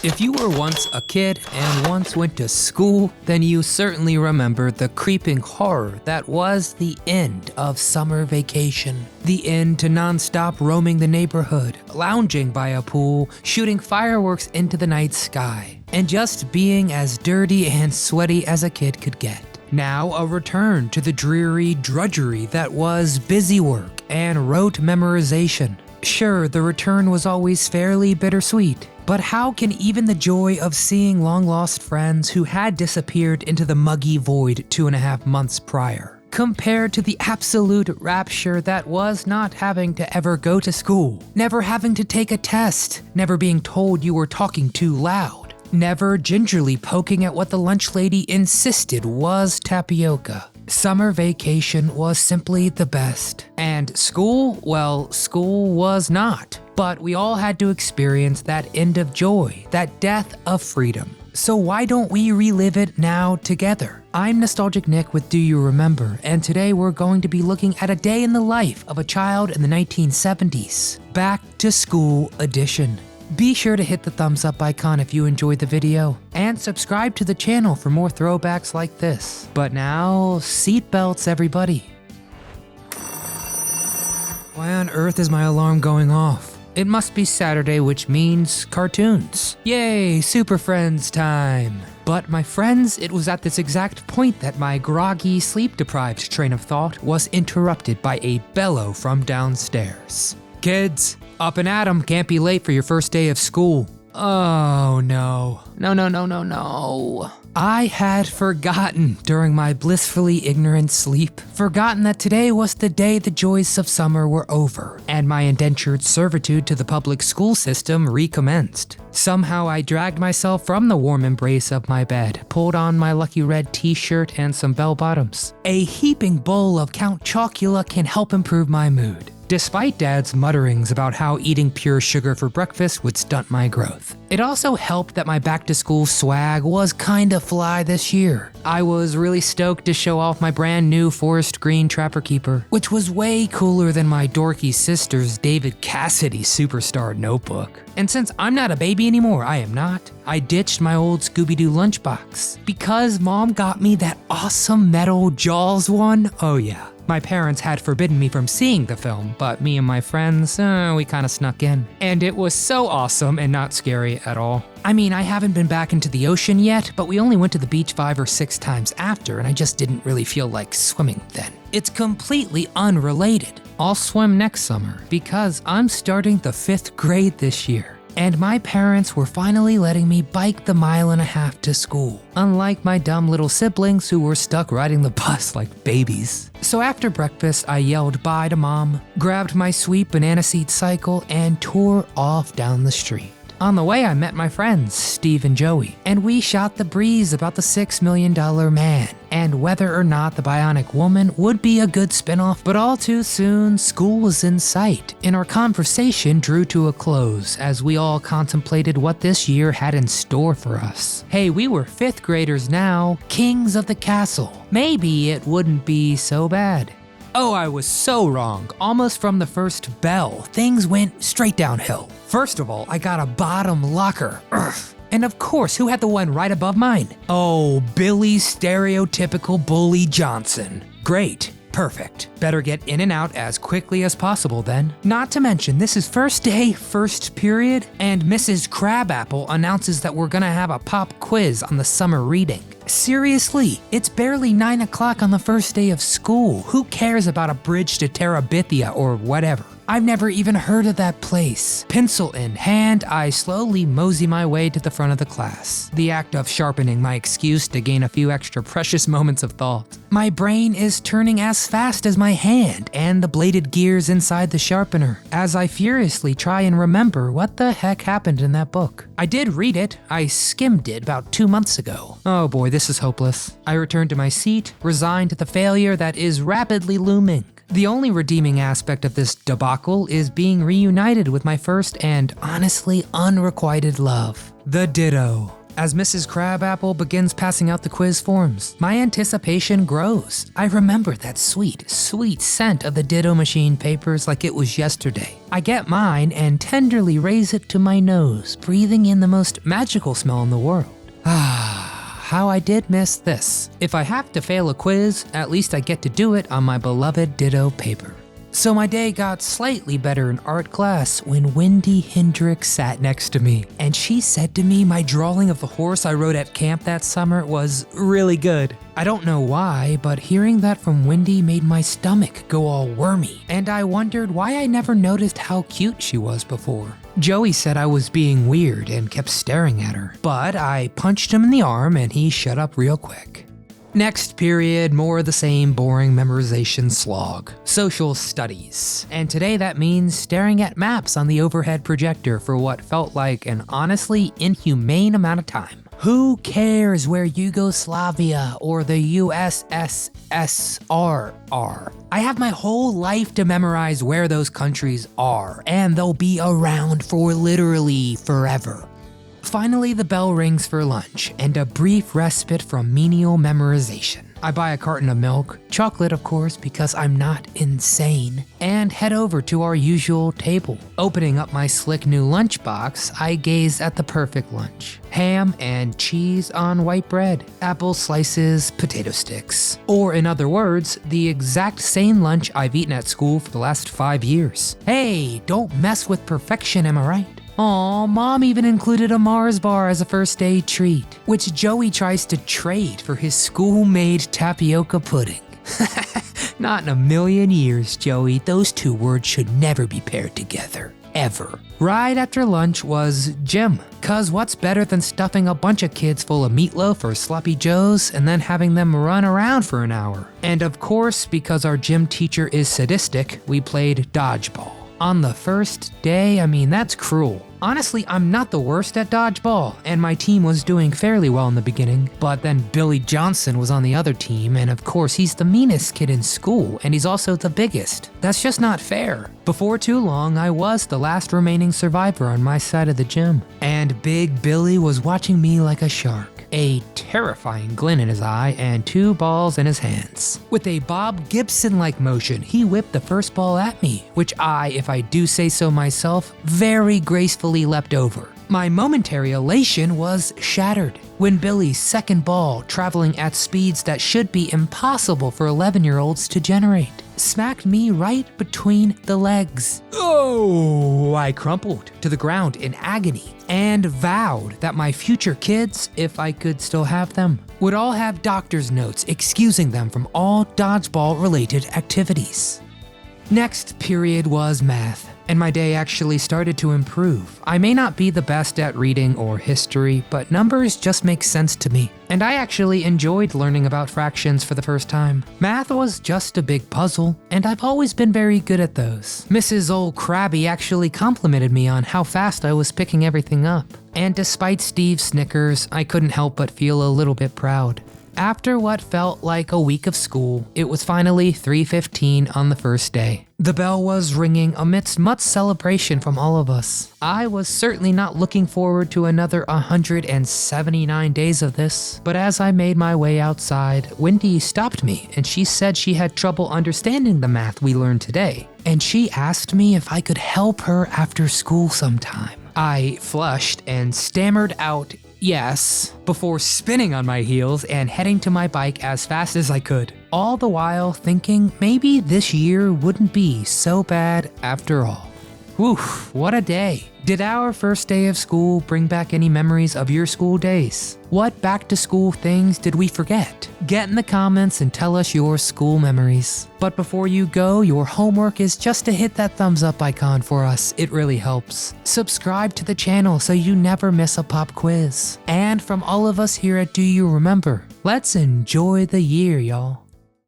If you were once a kid and once went to school, then you certainly remember the creeping horror that was the end of summer vacation. The end to non-stop roaming the neighborhood, lounging by a pool, shooting fireworks into the night sky, and just being as dirty and sweaty as a kid could get. Now a return to the dreary drudgery that was busy work and rote memorization. Sure, the return was always fairly bittersweet, but how can even the joy of seeing long-lost friends who had disappeared into the muggy void 2.5 months prior, compared to the absolute rapture that was not having to ever go to school, never having to take a test, never being told you were talking too loud, never gingerly poking at what the lunch lady insisted was tapioca? Summer vacation was simply the best. And school? Well, school was not. But we all had to experience that end of joy, that death of freedom. So why don't we relive it now together? I'm Nostalgic Nick with Do You Remember, and today we're going to be looking at a day in the life of a child in the 1970s. Back to School Edition. Be sure to hit the thumbs up icon if you enjoyed the video, and subscribe to the channel for more throwbacks like this. But now, seatbelts everybody. Why on earth is my alarm going off? It must be Saturday, which means cartoons. Yay, Super Friends time! But my friends, it was at this exact point that my groggy, sleep-deprived train of thought was interrupted by a bellow from downstairs. Kids, up and at 'em, can't be late for your first day of school. Oh no. No. I had forgotten during my blissfully ignorant sleep, forgotten that today was the day the joys of summer were over, and my indentured servitude to the public school system recommenced. Somehow I dragged myself from the warm embrace of my bed, pulled on my lucky red t-shirt and some bell-bottoms. A heaping bowl of Count Chocula can help improve my mood, despite Dad's mutterings about how eating pure sugar for breakfast would stunt my growth. It also helped that my back-to-school swag was kinda fly this year. I was really stoked to show off my brand new forest green Trapper Keeper, which was way cooler than my dorky sister's David Cassidy Superstar notebook. And since I'm not a baby anymore, I am not, I ditched my old Scooby-Doo lunchbox. Because Mom got me that awesome metal Jaws one, oh yeah. My parents had forbidden me from seeing the film, but me and my friends, we kinda snuck in. And it was so awesome and not scary at all. I mean, I haven't been back into the ocean yet, but we only went to the beach 5 or 6 times after, and I just didn't really feel like swimming then. It's completely unrelated. I'll swim next summer, because I'm starting the 5th grade this year. And my parents were finally letting me bike the 1.5 miles to school, unlike my dumb little siblings who were stuck riding the bus like babies. So after breakfast, I yelled bye to Mom, grabbed my sweet banana seat cycle, and tore off down the street. On the way, I met my friends, Steve and Joey, and we shot the breeze about the $6 Million Man, and whether or not the Bionic Woman would be a good spinoff. But all too soon, school was in sight, and our conversation drew to a close as we all contemplated what this year had in store for us. Hey, we were 5th graders now, kings of the castle. Maybe it wouldn't be so bad. Oh, I was so wrong. Almost from the first bell, things went straight downhill. First of all, I got a bottom locker. Ugh. And of course, who had the one right above mine? Oh, Billy stereotypical Bully Johnson. Great. Perfect. Better get in and out as quickly as possible then. Not to mention, this is first day, first period, and Mrs. Crabapple announces that we're gonna have a pop quiz on the summer reading. Seriously, it's barely 9 o'clock on the first day of school. Who cares about a bridge to Terabithia or whatever? I've never even heard of that place. Pencil in hand, I slowly mosey my way to the front of the class, the act of sharpening my excuse to gain a few extra precious moments of thought. My brain is turning as fast as my hand and the bladed gears inside the sharpener, as I furiously try and remember what the heck happened in that book. I did read it. I skimmed it about 2 months ago. Oh boy, this is hopeless. I return to my seat, resigned to the failure that is rapidly looming. The only redeeming aspect of this debacle is being reunited with my first and honestly unrequited love, the Ditto. As Mrs. Crabapple begins passing out the quiz forms, my anticipation grows. I remember that sweet, sweet scent of the Ditto Machine papers like it was yesterday. I get mine and tenderly raise it to my nose, breathing in the most magical smell in the world. How I did miss this. If I have to fail a quiz, at least I get to do it on my beloved Ditto paper. So my day got slightly better in art class when Wendy Hendricks sat next to me, and she said to me my drawing of the horse I rode at camp that summer was really good. I don't know why, but hearing that from Wendy made my stomach go all wormy, and I wondered why I never noticed how cute she was before. Joey said I was being weird and kept staring at her, but I punched him in the arm and he shut up real quick. Next period, more of the same boring memorization slog. Social studies. And today that means staring at maps on the overhead projector for what felt like an honestly inhumane amount of time. Who cares where Yugoslavia or the USSR are? I have my whole life to memorize where those countries are, and they'll be around for literally forever. Finally, the bell rings for lunch, and a brief respite from menial memorization. I buy a carton of milk, chocolate of course because I'm not insane, and head over to our usual table. Opening up my slick new lunchbox, I gaze at the perfect lunch. Ham and cheese on white bread, apple slices, potato sticks. Or in other words, the exact same lunch I've eaten at school for the last 5 years. Hey, don't mess with perfection, am I right? Aw, Mom even included a Mars bar as a first day treat, which Joey tries to trade for his school-made tapioca pudding. Not in a million years, Joey. Those two words should never be paired together. Ever. Right after lunch was gym. Cause what's better than stuffing a bunch of kids full of meatloaf or sloppy joes and then having them run around for an hour? And of course, because our gym teacher is sadistic, we played dodgeball. On the first day, that's cruel. Honestly, I'm not the worst at dodgeball, and my team was doing fairly well in the beginning, but then Billy Johnson was on the other team, and of course he's the meanest kid in school, and he's also the biggest. That's just not fair. Before too long, I was the last remaining survivor on my side of the gym, and Big Billy was watching me like a shark. A terrifying glint in his eye and 2 balls in his hands. With a Bob Gibson-like motion, he whipped the first ball at me, which I, if I do say so myself, very gracefully leapt over. My momentary elation was shattered when Billy's second ball, traveling at speeds that should be impossible for 11-year-olds to generate, smacked me right between the legs. Oh! I crumpled to the ground in agony and vowed that my future kids, if I could still have them, would all have doctor's notes excusing them from all dodgeball-related activities. Next period was math, and my day actually started to improve. I may not be the best at reading or history, but numbers just make sense to me, and I actually enjoyed learning about fractions for the first time. Math was just a big puzzle, and I've always been very good at those. Mrs. Old Krabby actually complimented me on how fast I was picking everything up, and despite Steve's snickers, I couldn't help but feel a little bit proud. After what felt like a week of school, it was finally 3:15 on the first day. The bell was ringing amidst much celebration from all of us. I was certainly not looking forward to another 179 days of this, but as I made my way outside, Wendy stopped me and she said she had trouble understanding the math we learned today, and she asked me if I could help her after school sometime. I flushed and stammered out yes, before spinning on my heels and heading to my bike as fast as I could, all the while thinking maybe this year wouldn't be so bad after all. Whew, what a day. Did our first day of school bring back any memories of your school days? What back to school things did we forget? Get in the comments and tell us your school memories. But before you go, your homework is just to hit that thumbs up icon for us. It really helps. Subscribe to the channel so you never miss a pop quiz. And from all of us here at Do You Remember, let's enjoy the year, y'all.